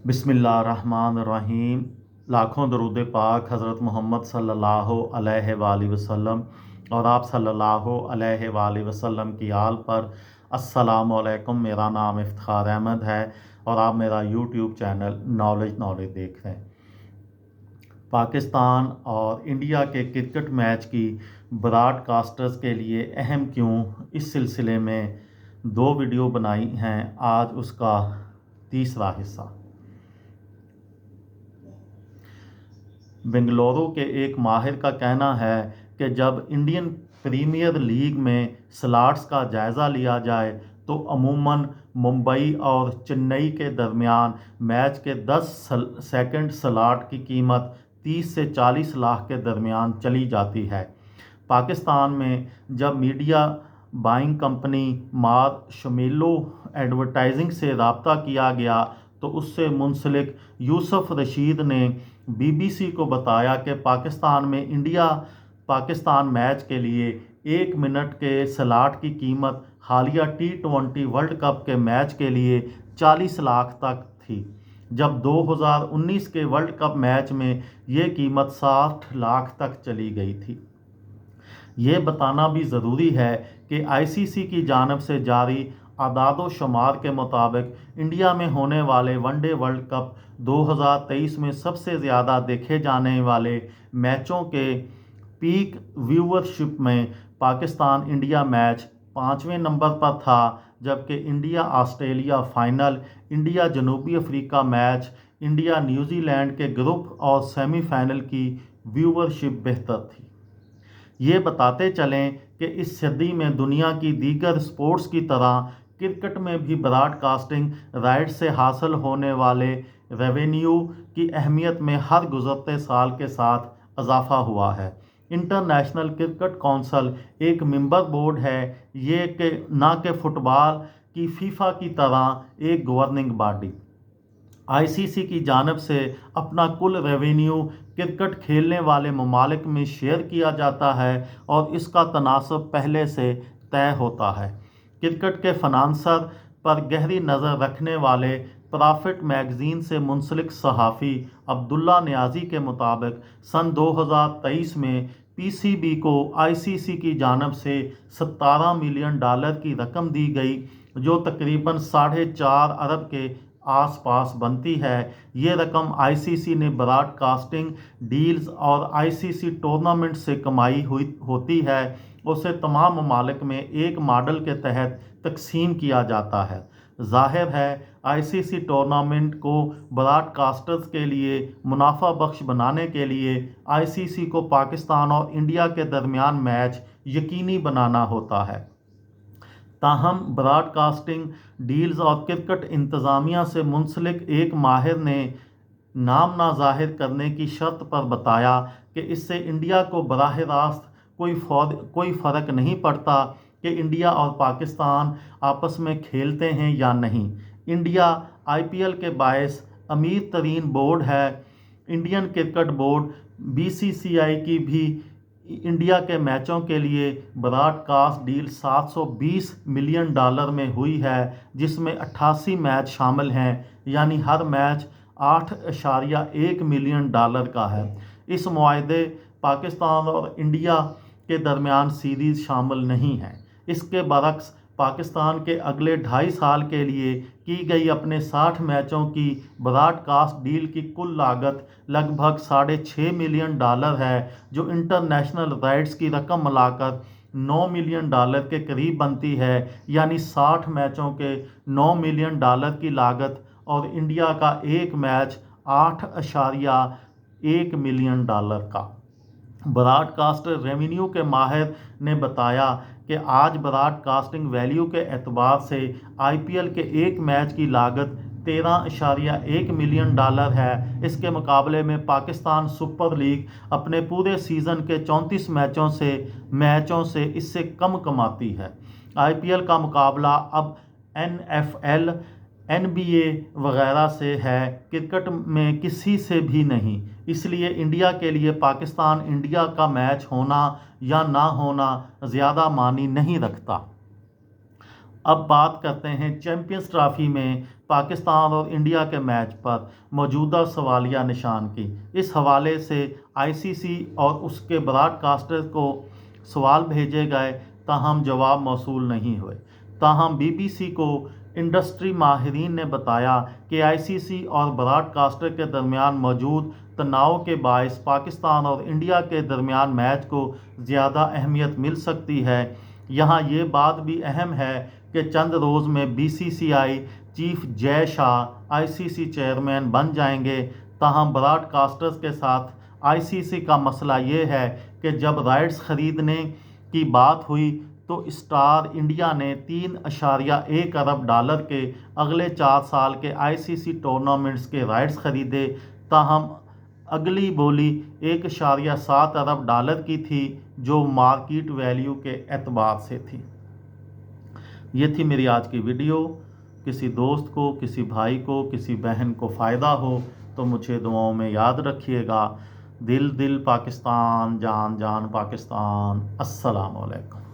बिस्मिल्लाहिर्रहमानिर्रहीम। लाखों दरूद पाक हज़रत मोहम्मद सल्लल्लाहु अलैहि वालैहि वसल्लम और आप सल्लल्लाहु अलैहि वालैहि वसल्लम की आल पर। अस्सलामु अलैकुम। मेरा नाम इफ्तिखार अहमद है और आप मेरा यूट्यूब चैनल नॉलेज देख रहे हैं। पाकिस्तान और इंडिया के क्रिकेट मैच की ब्रॉडकास्टर्स के लिए अहम क्यों, इस सिलसिले में 2 वीडियो बनाई हैं। आज उसका तीसरा हिस्सा। बेंगलुरु के एक माहिर का कहना है कि जब इंडियन प्रीमियर लीग में स्लॉट्स का जायज़ा लिया जाए तो अमूमन मुंबई और चेन्नई के दरमियान मैच के 10 सेकंड स्लॉट की कीमत 30 से 40 लाख के दरमियान चली जाती है। पाकिस्तान में जब media buying company Marshmallow advertising से रब्ता किया गया तो उससे मुंसलिक यूसुफ रशीद ने बीबीसी को बताया कि पाकिस्तान में इंडिया पाकिस्तान मैच के लिए 1 मिनट के स्लॉट की कीमत हालिया T20 वर्ल्ड कप के मैच के लिए 40 लाख तक थी, जब 2019 के वर्ल्ड कप मैच में ये कीमत 60 लाख तक चली गई थी। ये बताना भी ज़रूरी है कि आईसीसी की जानिब से जारी आदाद शुमार के मुताबिक इंडिया में होने वाले वनडे वर्ल्ड कप 2023 में सबसे ज़्यादा देखे जाने वाले मैचों के पीक व्यूअरशिप में पाकिस्तान इंडिया मैच 5वें नंबर पर था, जबकि इंडिया ऑस्ट्रेलिया फाइनल, इंडिया जनूबी अफ्रीका मैच, इंडिया न्यूजीलैंड के ग्रुप और सेमीफाइनल की व्यूअरशिप बेहतर थी। ये बताते चलें कि इस सदी में दुनिया की दीगर स्पोर्ट्स की तरह क्रिकेट में भी ब्रॉडकास्टिंग राइट से हासिल होने वाले रेवेन्यू की अहमियत में हर गुज़रते साल के साथ इजाफा हुआ है। इंटरनेशनल क्रिकेट कौंसिल एक मेंबर बोर्ड है, ये कि ना कि फुटबॉल की फीफा की तरह एक गवर्निंग बॉडी। आईसीसी की जानिब से अपना कुल रेवेन्यू क्रिकेट खेलने वाले ममालिक में शेयर किया जाता है और इसका तनासब पहले से तय होता है। क्रिकेट के फाइनेंसर पर गहरी नज़र रखने वाले प्रॉफिट मैगज़ीन से मुंसलिक सहाफ़ी अब्दुल्ला नियाज़ी के मुताबिक सन 2023 में पीसीबी को आईसीसी की जानिब से $17 मिलियन की रकम दी गई, जो तकरीबन 4.5 अरब के आसपास बनती है। ये रकम आईसीसी ने ब्रॉडकास्टिंग डील्स और आईसीसी टूर्नामेंट से कमाई हुई होती है, उसे तमाम ममालिक में एक मॉडल के तहत तकसीम किया जाता है। जाहिर है आईसीसी टूर्नामेंट को ब्रॉडकास्टर्स के लिए मुनाफा बख्श बनाने के लिए आईसीसी को पाकिस्तान और इंडिया के दरमियान मैच यकीनी बनाना होता है। ताहम ब्रॉडकास्टिंग डील्स और क्रिकेट इंतज़ामिया से मुंसलिक एक माहिर ने नाम ना जाहिर करने की शर्त पर बताया कि इससे इंडिया को बराह रास्त कोई फ़र्क नहीं पड़ता कि इंडिया और पाकिस्तान आपस में खेलते हैं या नहीं। इंडिया आईपीएल के बायस अमीर तरीन बोर्ड है। इंडियन क्रिकेट बोर्ड बीसीसीआई की भी इंडिया के मैचों के लिए ब्रॉडकास्ट डील $720 मिलियन में हुई है, जिसमें 88 मैच शामिल हैं, यानी हर मैच $8.1 मिलियन का है। इस मुआहदे पाकिस्तान और इंडिया के दरमियान सीरीज़ शामिल नहीं है। इसके बरक्स पाकिस्तान के अगले 2.5 साल के लिए की गई अपने 60 मैचों की ब्रॉडकास्ट डील की कुल लागत लगभग $6.5 मिलियन है, जो इंटरनेशनल राइट्स की रकम मिलाकर $9 मिलियन के करीब बनती है, यानी 60 मैचों के $9 मिलियन की लागत और इंडिया का एक मैच $8.1 मिलियन का। ब्रॉडकास्टर रेवेन्यू के माहिर ने बताया कि आज ब्रॉडकास्टिंग वैल्यू के एतबार से आईपीएल के एक मैच की लागत $13.1 मिलियन है। इसके मुकाबले में पाकिस्तान सुपर लीग अपने पूरे सीज़न के 34 मैचों से इससे कम कमाती है। आईपीएल का मुकाबला अब एनएफएल, एनबीए वगैरह से है, क्रिकेट में किसी से भी नहीं। इसलिए इंडिया के लिए पाकिस्तान इंडिया का मैच होना या ना होना ज़्यादा मानी नहीं रखता। अब बात करते हैं चैंपियंस ट्रॉफी में पाकिस्तान और इंडिया के मैच पर मौजूदा सवालिया निशान की। इस हवाले से आईसीसी और उसके ब्रॉडकास्टर को सवाल भेजे गए, ताहम जवाब मौसूल नहीं हुए। ताहम बीबीसी को इंडस्ट्री माहिरीन ने बताया कि आईसीसी और ब्रॉडकास्टर के दरमियान मौजूद तनाव के बायस पाकिस्तान और इंडिया के दरमियान मैच को ज़्यादा अहमियत मिल सकती है। यहाँ ये बात भी अहम है कि चंद रोज़ में BCCI chief Jay Shah ICC chairman बन जाएंगे। ताहम ब्रॉडकास्टर्स के साथ आईसीसी का मसला ये है कि जब राइट्स ख़रीदने की बात हुई तो स्टार इंडिया ने $3.1 अरब के अगले 4 साल के आईसीसी टूर्नामेंट्स के राइट्स ख़रीदे। ताहम अगली बोली $1.7 अरब की थी, जो मार्केट वैल्यू के एतबार से थी। ये थी मेरी आज की वीडियो। किसी दोस्त को, किसी भाई को, किसी बहन को फ़ायदा हो तो मुझे दुआओं में याद रखिएगा। दिल दिल पाकिस्तान, जान जान पाकिस्तान। अस्सलाम वालेकुम।